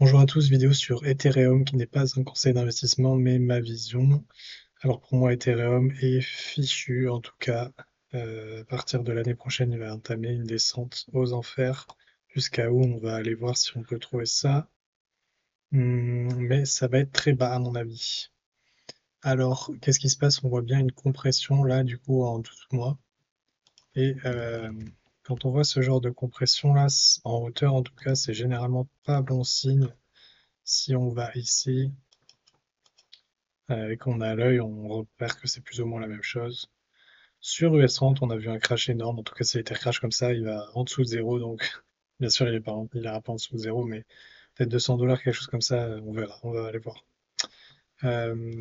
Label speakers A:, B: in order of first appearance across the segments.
A: Bonjour à tous, vidéo sur Ethereum qui n'est pas un conseil d'investissement mais ma vision. Alors pour moi Ethereum est fichu en tout cas. À partir de l'année prochaine il va entamer une descente aux enfers jusqu'à où on va aller voir si on peut trouver ça. Mais ça va être très bas à mon avis. Alors qu'est-ce qui se passe? On voit bien une compression là du coup en dessous de moi. Et quand on voit ce genre de compression là en hauteur en tout cas c'est généralement pas bon signe. Si on va ici et qu'on a à l'œil, on repère que c'est plus ou moins la même chose. Sur US30, on a vu un crash énorme. En tout cas, s'il était crash comme ça, il va en dessous de zéro. Donc, bien sûr, il ira pas en dessous de zéro, mais peut-être 200 $, quelque chose comme ça, on verra. On va aller voir. Euh,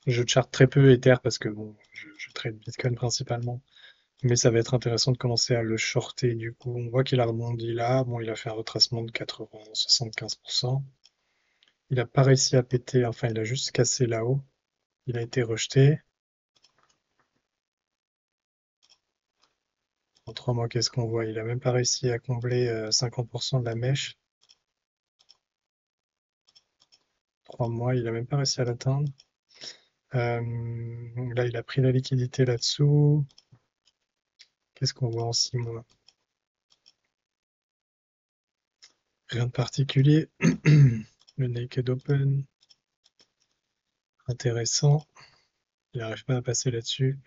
A: je charte très peu Ether parce que bon, je trade Bitcoin principalement. Mais ça va être intéressant de commencer à le shorter. Du coup, on voit qu'il a rebondi là. Bon, il a fait un retracement de 75%. Il a pas réussi à péter, enfin, il a juste cassé là-haut. Il a été rejeté. En 3 mois, qu'est-ce qu'on voit? Il a même pas réussi à combler 50% de la mèche. 3 mois, il a même pas réussi à l'atteindre. Là, il a pris la liquidité là-dessous. Qu'est-ce qu'on voit en 6 mois? Rien de particulier. Le Naked Open, intéressant. Il n'arrive pas à passer là-dessus.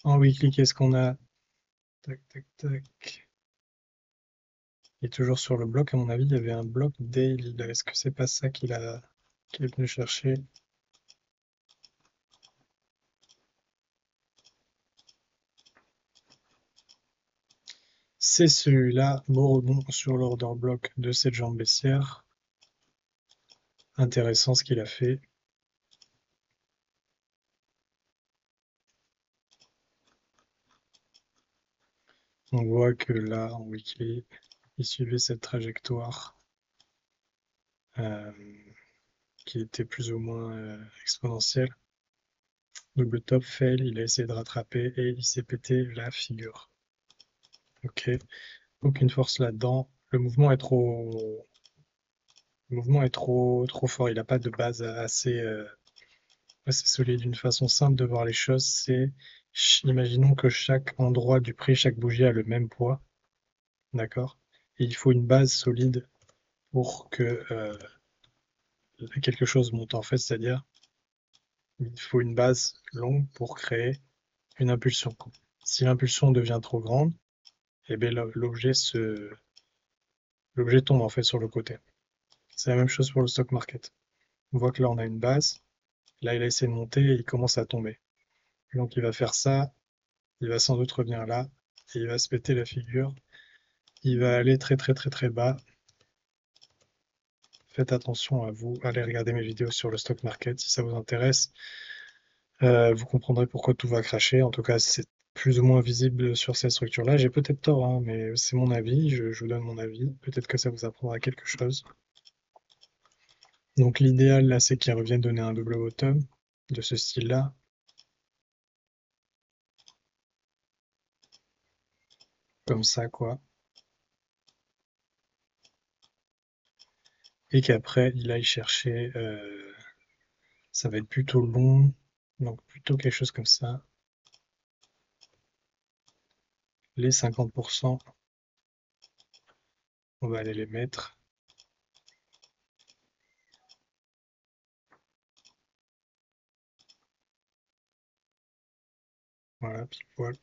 A: En weekly, qu'est-ce qu'on a? Tac, tac, tac. Il est toujours sur le bloc. À mon avis, il y avait un bloc daily là. Est-ce que c'est pas ça qu'il est venu chercher? C'est celui-là, beau rebond sur l'order block de cette jambe baissière. Intéressant ce qu'il a fait. On voit que là, en weekly, il suivait cette trajectoire euh, qui était plus ou moins exponentielle. Double top fail, il a essayé de rattraper et il s'est pété la figure. Ok, aucune force là-dedans. Le mouvement est trop fort. Il n'a pas de base assez solide. Une façon simple de voir les choses, c'est imaginons que chaque endroit du prix, chaque bougie a le même poids, d'accord? Et il faut une base solide pour que quelque chose monte en fait, c'est-à-dire il faut une base longue pour créer une impulsion. Si l'impulsion devient trop grande, eh bien l'objet tombe en fait sur le côté. C'est la même chose pour le stock market. On voit que là on a une base, là il a essayé de monter et il commence à tomber. Donc il va faire ça, il va sans doute revenir là, et il va se péter la figure. Il va aller très très très très bas. Faites attention à vous, allez regarder mes vidéos sur le stock market si ça vous intéresse. Vous comprendrez pourquoi tout va cracher. En tout cas, c'est plus ou moins visible sur cette structure-là. J'ai peut-être tort, hein, mais c'est mon avis. Je vous donne mon avis. Peut-être que ça vous apprendra quelque chose. Donc l'idéal là, c'est qu'il revienne donner un double bottom de ce style-là. Comme ça, quoi. Et qu'après, il aille chercher. Ça va être plutôt long. Donc plutôt quelque chose comme ça. Les 50%, on va aller les mettre. Voilà, pile poil.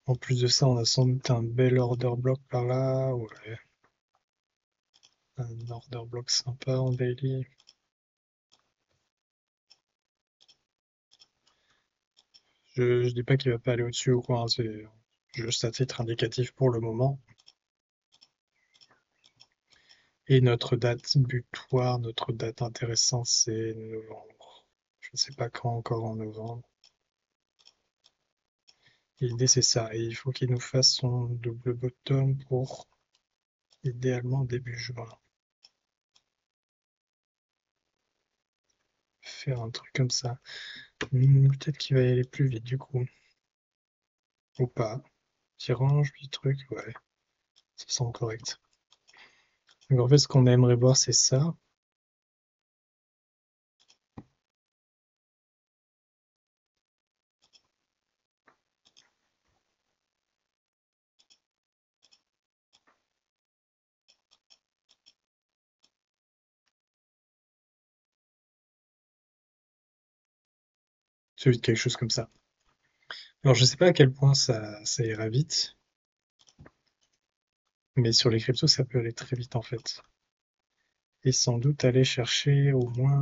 A: En plus de ça, on a sans doute un bel order block par là. Ouais, un order block sympa en daily. Je dis pas qu'il va pas aller au-dessus ou quoi, hein, c'est juste à titre indicatif pour le moment. Et notre date butoir, notre date intéressante, c'est novembre. Je ne sais pas quand encore en novembre. L'idée c'est ça, et il faut qu'il nous fasse son double bottom pour idéalement début juin. Faire un truc comme ça. Hmm, peut-être qu'il va y aller plus vite du coup, ou pas. Petit range, petit truc, ouais, ça semble correct. Donc en fait, ce qu'on aimerait voir, c'est ça. Celui de quelque chose comme ça. Alors je sais pas à quel point ça ira vite, mais sur les cryptos, ça peut aller très vite en fait. Et sans doute aller chercher au moins.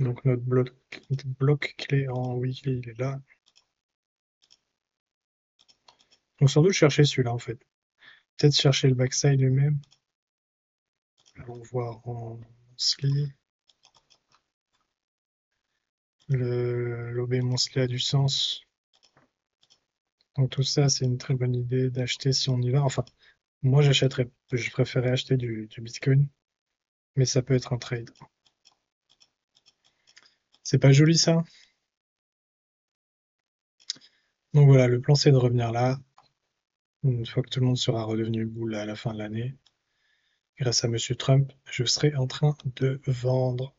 A: Donc notre bloc clé en weekly, il est là. Donc sans doute chercher celui-là en fait. Peut-être chercher le backside lui-même. Allons voir en monthly. L'OB monthly a du sens. Donc tout ça, c'est une très bonne idée d'acheter si on y va. Enfin, moi j'achèterais, je préférerais acheter du Bitcoin, mais ça peut être un trade. C'est pas joli ça? Donc voilà, le plan c'est de revenir là, une fois que tout le monde sera redevenu boule à la fin de l'année. Grâce à Monsieur Trump, je serai en train de vendre.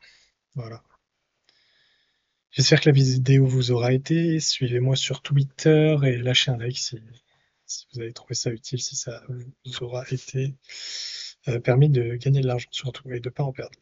A: Voilà. J'espère que la vidéo vous aura été. Suivez-moi sur Twitter et lâchez un like si vous avez trouvé ça utile, si ça vous aura été permis de gagner de l'argent surtout et de ne pas en perdre.